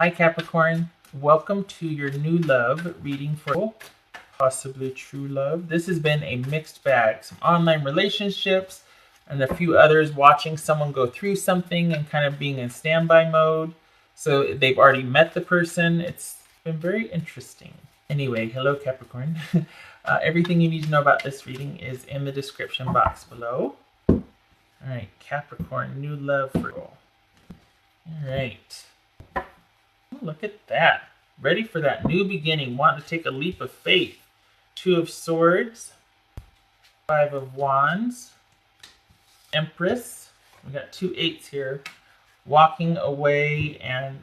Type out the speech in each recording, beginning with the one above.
Hi Capricorn, welcome to your new love reading for possibly true love. This has been a mixed bag, some online relationships and a few others watching someone go through something and kind of being in standby mode. So they've already met the person. It's been very interesting. Anyway, hello Capricorn. Everything you need to know about this reading is in the description box below. All right, Capricorn, new love for all. All right. Look at that. Ready for that new beginning. Want to take a leap of faith. Two of Swords. Five of Wands. Empress. We got two eights here. Walking away and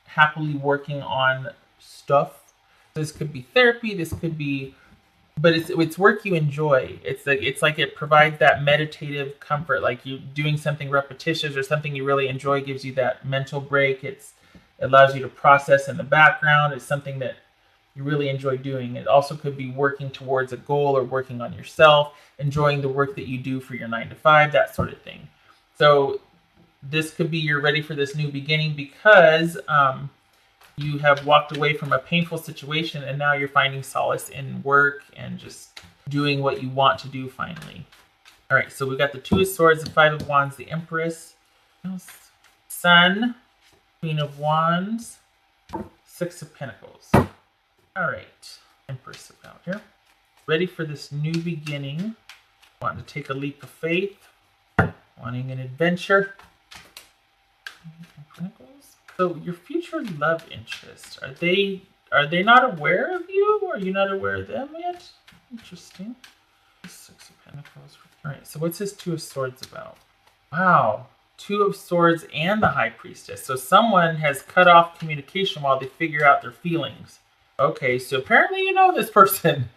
happily working on stuff. This could be therapy. This could be, but it's work you enjoy. It's like it provides that meditative comfort. Like you doing something repetitious or something you really enjoy gives you that mental break. It allows you to process in the background. It's something that you really enjoy doing. It also could be working towards a goal or working on yourself, enjoying the work that you do for your 9 to 5, that sort of thing. So this could be you're ready for this new beginning because you have walked away from a painful situation and now you're finding solace in work and just doing what you want to do finally. All right, so we got the Two of Swords, the Five of Wands, the Empress, Sun, Queen of Wands, Six of Pentacles. All right, Empress about here. Ready for this new beginning. Wanting to take a leap of faith. Wanting an adventure. Pentacles. So your future love interest, are they not aware of you? Or are you not aware of them yet? Interesting. Six of Pentacles. All right, so what's this Two of Swords about? Wow. Two of Swords and the High Priestess. So someone has cut off communication while they figure out their feelings. Okay, so apparently you know this person.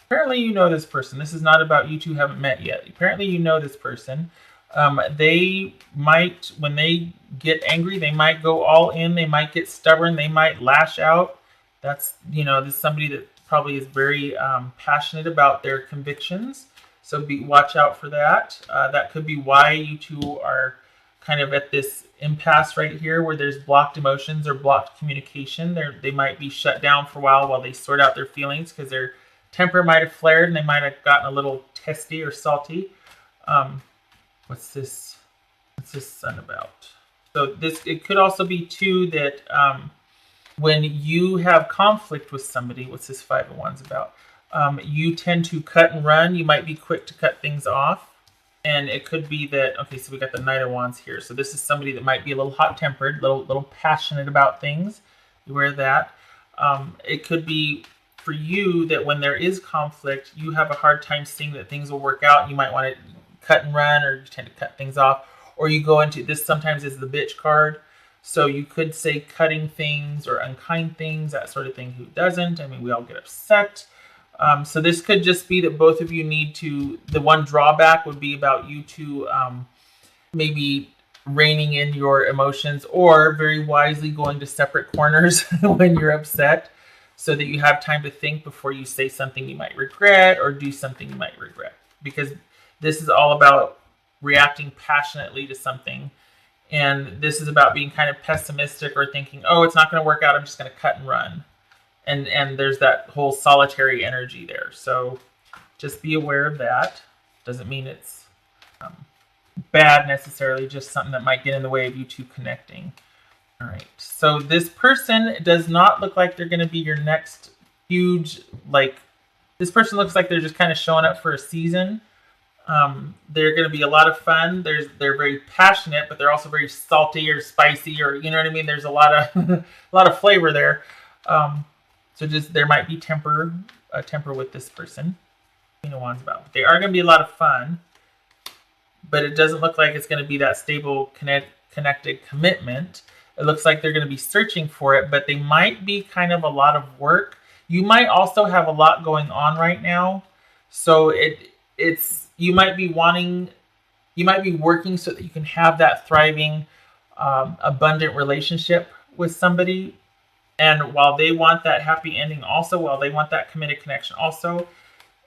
Apparently you know this person. This is not about you two haven't met yet. Apparently you know this person. They might, when they get angry, they might go all in. They might get stubborn. They might lash out. That's, this is somebody that probably is very passionate about their convictions. So watch out for that. That could be why you two are kind of at this impasse right here where there's blocked emotions or blocked communication. They might be shut down for a while they sort out their feelings because their temper might have flared and they might have gotten a little testy or salty. What's this Sun about? So it could also be too that when you have conflict with somebody, what's this Five of Wands about? You tend to cut and run. You might be quick to cut things off. And it could be that, okay, so we got the Knight of Wands here. So this is somebody that might be a little hot-tempered, little passionate about things. Beware of that. It could be for you that when there is conflict, you have a hard time seeing that things will work out. You might want to cut and run, or you tend to cut things off. Or you go into, this sometimes is the bitch card. So you could say cutting things or unkind things, that sort of thing. Who doesn't? I mean, we all get upset. So this could just be that both of you need to, the one drawback would be about you two maybe reining in your emotions or very wisely going to separate corners when you're upset so that you have time to think before you say something you might regret or do something you might regret. Because this is all about reacting passionately to something. And this is about being kind of pessimistic or thinking, oh, it's not going to work out. I'm just going to cut and run. And there's that whole solitary energy there. So just be aware of that. Doesn't mean it's bad necessarily, just something that might get in the way of you two connecting. All right. So this person does not look like they're going to be your next huge, this person looks like they're just kind of showing up for a season. They're going to be a lot of fun. They're very passionate, but they're also very salty or spicy, or, you know what I mean? There's a lot of flavor there. So just there might be temper with this person. Queen of Wands about. They are going to be a lot of fun, but it doesn't look like it's going to be that stable, connected commitment. It looks like they're going to be searching for it, but they might be kind of a lot of work. You might also have a lot going on right now, so you might be working so that you can have that thriving, abundant relationship with somebody. And while they want that happy ending also, while they want that committed connection also,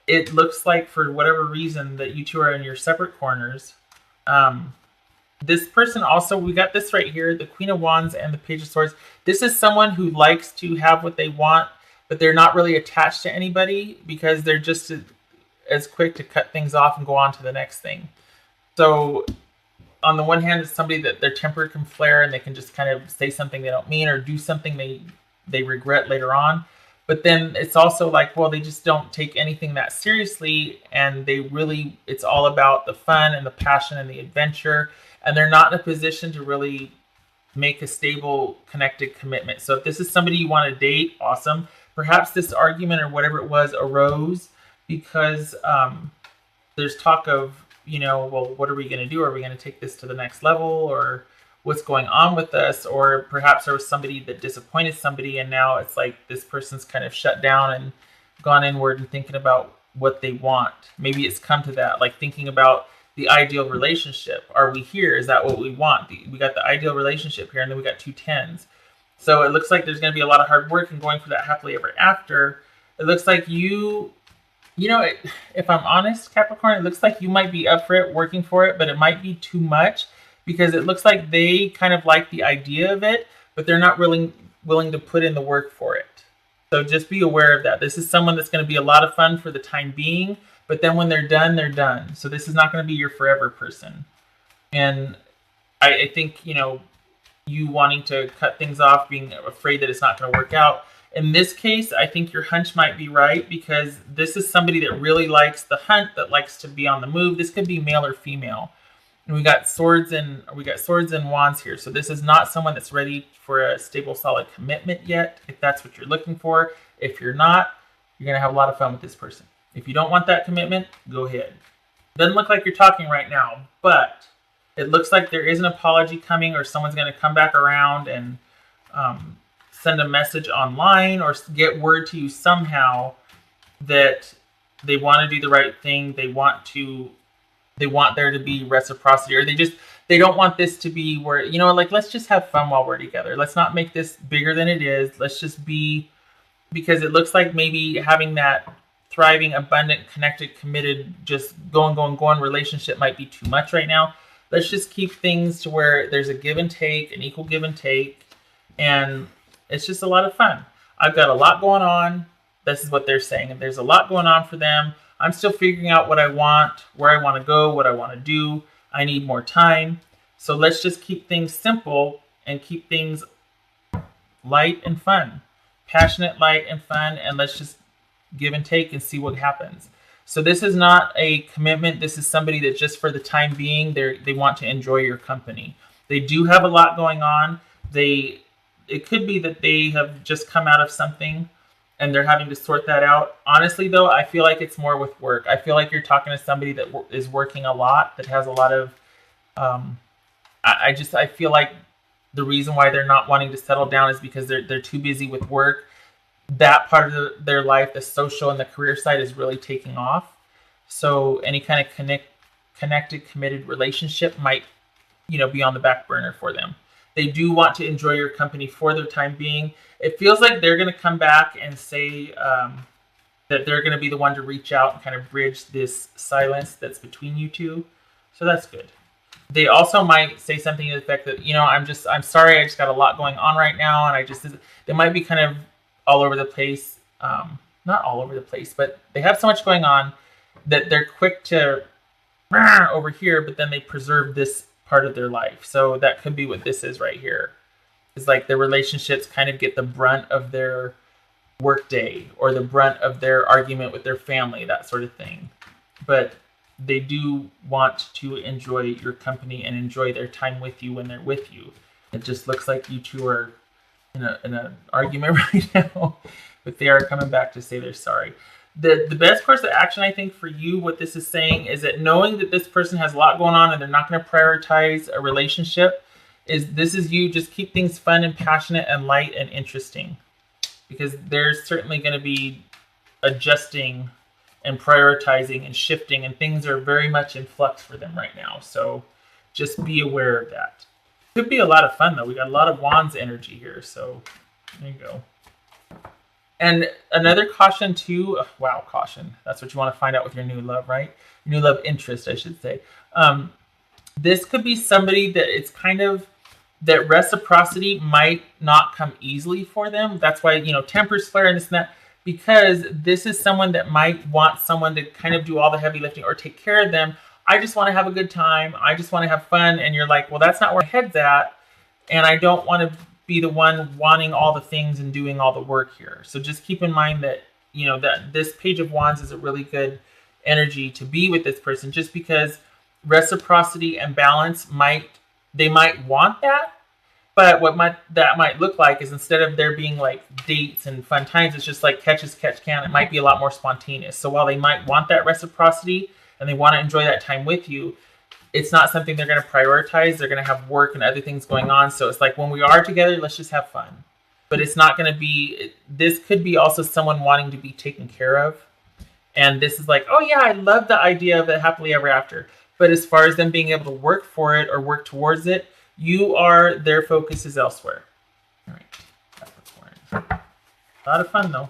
it looks like for whatever reason that you two are in your separate corners, This person also, we got this right here, the Queen of Wands and the Page of Swords. This is someone who likes to have what they want, but they're not really attached to anybody because they're just as quick to cut things off and go on to the next thing. So on the one hand, it's somebody that their temper can flare and they can just kind of say something they don't mean or do something they regret later on. But then it's also like, well, they just don't take anything that seriously, and it's all about the fun and the passion and the adventure, and they're not in a position to really make a stable, connected commitment. So if this is somebody you want to date, awesome. Perhaps this argument or whatever it was arose because there's talk of, well, what are we going to do? Are we going to take this to the next level, or what's going on with us? Or perhaps there was somebody that disappointed somebody, and now it's like this person's kind of shut down and gone inward and thinking about what they want. Maybe it's come to that, like thinking about the ideal relationship. Are we here? Is that what we want? We got the ideal relationship here, and then we got 2 10s. So it looks like there's going to be a lot of hard work and going for that happily ever after. It looks like if I'm honest, Capricorn, it looks like you might be up for it, working for it, but it might be too much because it looks like they kind of like the idea of it, but they're not willing to put in the work for it. So just be aware of that. This is someone that's going to be a lot of fun for the time being, but then when they're done, they're done. So this is not going to be your forever person. And I think, you wanting to cut things off, being afraid that it's not going to work out. In this case, I think your hunch might be right because this is somebody that really likes the hunt, that likes to be on the move. This could be male or female. And we got swords and wands here. So this is not someone that's ready for a stable, solid commitment yet, if that's what you're looking for. If you're not, you're going to have a lot of fun with this person. If you don't want that commitment, go ahead. Doesn't look like you're talking right now, but it looks like there is an apology coming, or someone's going to come back around and send a message online or get word to you somehow that they want to do the right thing. They want there to be reciprocity, or they don't want this to be where, like, let's just have fun while we're together. Let's not make this bigger than it is. Let's just be, because it looks like maybe having that thriving, abundant, connected, committed, just going relationship might be too much right now. Let's just keep things to where there's a give and take, an equal give and take, and it's just a lot of fun. I've got a lot going on. This is what they're saying. And there's a lot going on for them. I'm still figuring out what I want, where I want to go, what I want to do. I need more time. So let's just keep things simple and keep things light and fun. Passionate, light, and fun. And let's just give and take and see what happens. So this is not a commitment. This is somebody that just for the time being, they want to enjoy your company. They do have a lot going on. It could be that they have just come out of something and they're having to sort that out. Honestly, though, I feel like it's more with work. I feel like you're talking to somebody that is working a lot, that has a lot of... I feel like the reason why they're not wanting to settle down is because they're too busy with work. That part of their life, the social and the career side, is really taking off. So any kind of connected, committed relationship might, be on the back burner for them. They do want to enjoy your company for their time being. It feels like they're going to come back and say that they're going to be the one to reach out and kind of bridge this silence that's between you two. So that's good. They also might say something to the effect that, I'm sorry, I just got a lot going on right now. And they might be kind of all over the place. Not all over the place, but they have so much going on that they're quick to over here, but then they preserve this part of their life. So that could be what this is right here. It's like the relationships kind of get the brunt of their work day or the brunt of their argument with their family, that sort of thing. But they do want to enjoy your company and enjoy their time with you when they're with you. It just looks like you two are in an argument right now, but they are coming back to say they're sorry. The best course of action, I think, for you, what this is saying is that knowing that this person has a lot going on and they're not going to prioritize a relationship, this is you just keep things fun and passionate and light and interesting, because they're certainly going to be adjusting and prioritizing and shifting, and things are very much in flux for them right now. So just be aware of that. Could be a lot of fun, though. We got a lot of wands energy here, so there you go. And another caution too, caution. That's what you want to find out with your new love, right? Your new love interest, I should say. This could be somebody that it's kind of, that reciprocity might not come easily for them. That's why, tempers flare and this and that, because this is someone that might want someone to kind of do all the heavy lifting or take care of them. I just want to have a good time. I just want to have fun. And you're like, well, that's not where my head's at. And I don't want to be the one wanting all the things and doing all the work here. So just keep in mind that, that this Page of Wands is a really good energy to be with this person, just because reciprocity and balance might want that. But what that might look like is, instead of there being like dates and fun times, it's just like catch as catch can. It might be a lot more spontaneous. So while they might want that reciprocity and they want to enjoy that time with you, it's not something they're going to prioritize. They're going to have work and other things going on. So it's like, when we are together, let's just have fun. But it's not going to be, this could be also someone wanting to be taken care of. And this is like, oh yeah, I love the idea of it happily ever after. But as far as them being able to work for it or work towards it, their focus is elsewhere. All right, Capricorn. A lot of fun though.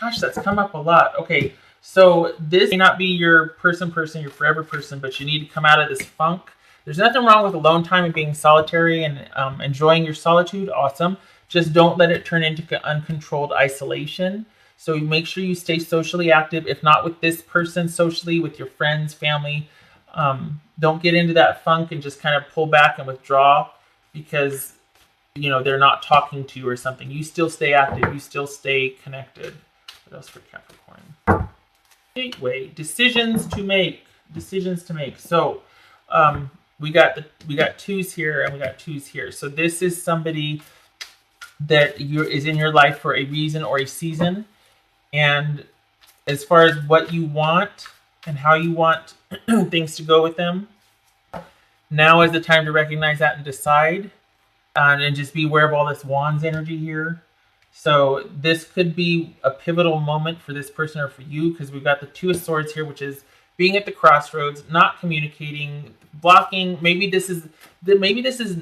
Gosh, that's come up a lot. Okay, so this may not be your your forever person, but you need to come out of this funk. There's nothing wrong with alone time and being solitary and enjoying your solitude. Awesome. Just don't let it turn into uncontrolled isolation. So make sure you stay socially active, if not with this person, socially with your friends, family. Don't get into that funk and just kind of pull back and withdraw because, they're not talking to you or something. You still stay active. You still stay connected. What else for Capricorn? Gateway. Decisions to make. So we got twos here and we got twos here. So this is somebody that is in your life for a reason or a season. And as far as what you want and how you want things to go with them, now is the time to recognize that and decide, and just be aware of all this Wands energy here. So this could be a pivotal moment for this person or for you, because we've got the Two of Swords here, which is being at the crossroads, not communicating, blocking. Maybe this is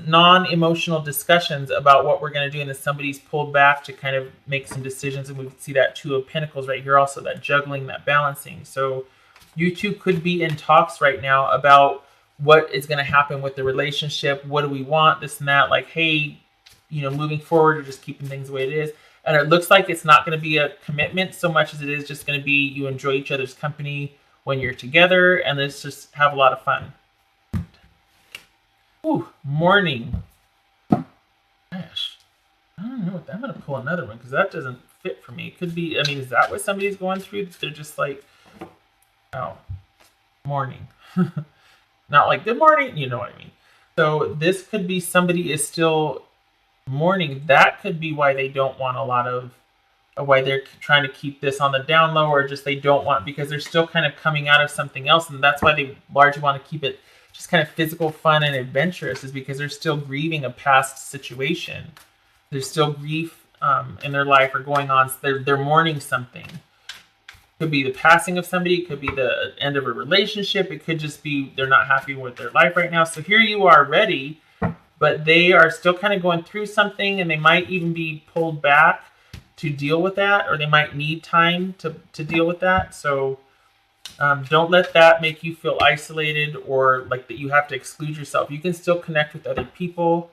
non-emotional discussions about what we're going to do, and then somebody's pulled back to kind of make some decisions. And we see that Two of Pentacles right here, also that juggling, that balancing. So you two could be in talks right now about what is going to happen with the relationship. What do we want? This and that. Like, hey, moving forward, or just keeping things the way it is. And it looks like it's not going to be a commitment so much as it is just going to be you enjoy each other's company when you're together, and let's just have a lot of fun. Ooh, morning. Gosh, I don't know. I'm going to pull another one because that doesn't fit for me. It could be, is that what somebody's going through? They're just like, oh, morning. Not like good morning, you know what I mean. So this could be somebody is still mourning. That could be why they don't want a lot of, why they're trying to keep this on the down low, or just they don't want, because they're still kind of coming out of something else. And that's why they largely want to keep it just kind of physical, fun, and adventurous, is because they're still grieving a past situation. There's still grief in their life or going on. So they're mourning something. Could be the passing of somebody. It could be the end of a relationship. It could just be they're not happy with their life right now. So here you are ready, but they are still kind of going through something, and they might even be pulled back to deal with that, or they might need time to deal with that. So don't let that make you feel isolated or like that you have to exclude yourself. You can still connect with other people.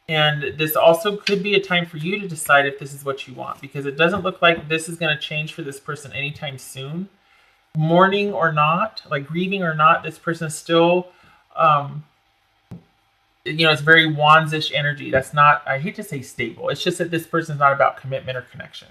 And this also could be a time for you to decide if this is what you want, because it doesn't look like this is going to change for this person anytime soon. Mourning or not, like grieving or not, this person is still, it's very Wands-ish energy. That's not, I hate to say stable. It's just that this person's not about commitment or connection.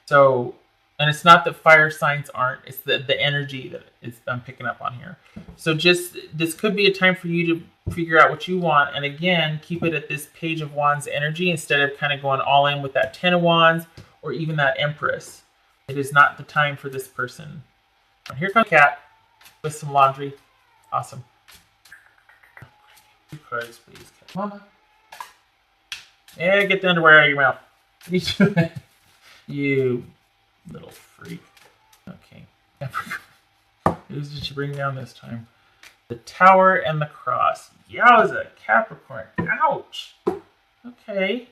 So, and it's not that fire signs aren't, it's the energy that I'm picking up on here. So this could be a time for you to figure out what you want. And again, keep it at this Page of Wands energy instead of kind of going all in with that Ten of Wands or even that Empress. It is not the time for this person. And here comes Cat with some laundry. Awesome. 2 cards, please. Mama. Yeah, get the underwear out of your mouth. You little freak. Okay. Who's did she bring down this time? The Tower and the Cross. Yowza, Capricorn. Ouch. Okay.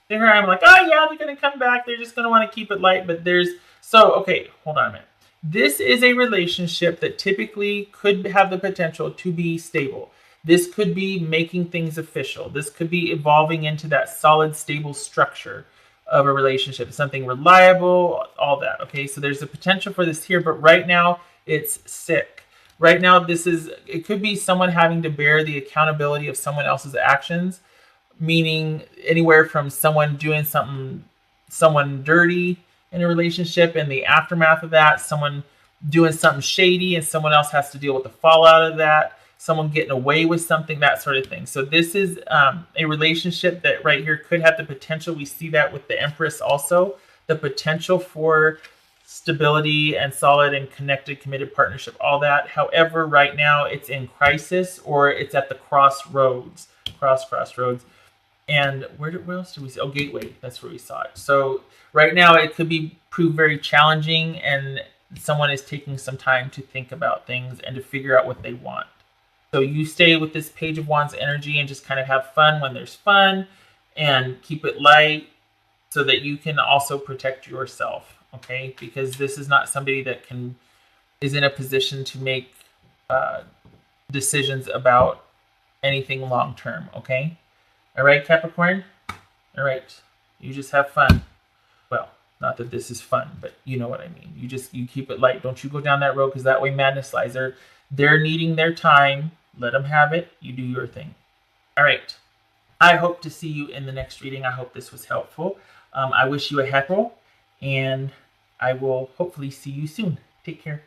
There I'm like, oh yeah, they're going to come back. They're just going to want to keep it light. But okay, hold on a minute. This is a relationship that typically could have the potential to be stable. This could be making things official. This could be evolving into that solid, stable structure of a relationship, something reliable, all that. Okay, so there's a potential for this here, but right now it's sick. Right now, it could be someone having to bear the accountability of someone else's actions, meaning anywhere from someone doing someone dirty in a relationship, and the aftermath of that, someone doing something shady and someone else has to deal with the fallout of that, someone getting away with something, that sort of thing. So this is a relationship that right here could have the potential. We see that with the Empress also, the potential for stability and solid and connected, committed partnership, all that. However, right now it's in crisis, or it's at the crossroads. And where else did we see? Oh, Gateway. That's where we saw it. So right now it could be proved very challenging, and someone is taking some time to think about things and to figure out what they want. So you stay with this Page of Wands energy and just kind of have fun when there's fun, and keep it light so that you can also protect yourself. Okay, because this is not somebody that is in a position to make decisions about anything long term. Okay, all right, Capricorn. All right, you just have fun. Well, not that this is fun, but you know what I mean. You keep it light. Don't you go down that road, because that way madness lies. They're needing their time. Let them have it. You do your thing. All right. I hope to see you in the next reading. I hope this was helpful. I wish you a happy, and I will hopefully see you soon. Take care.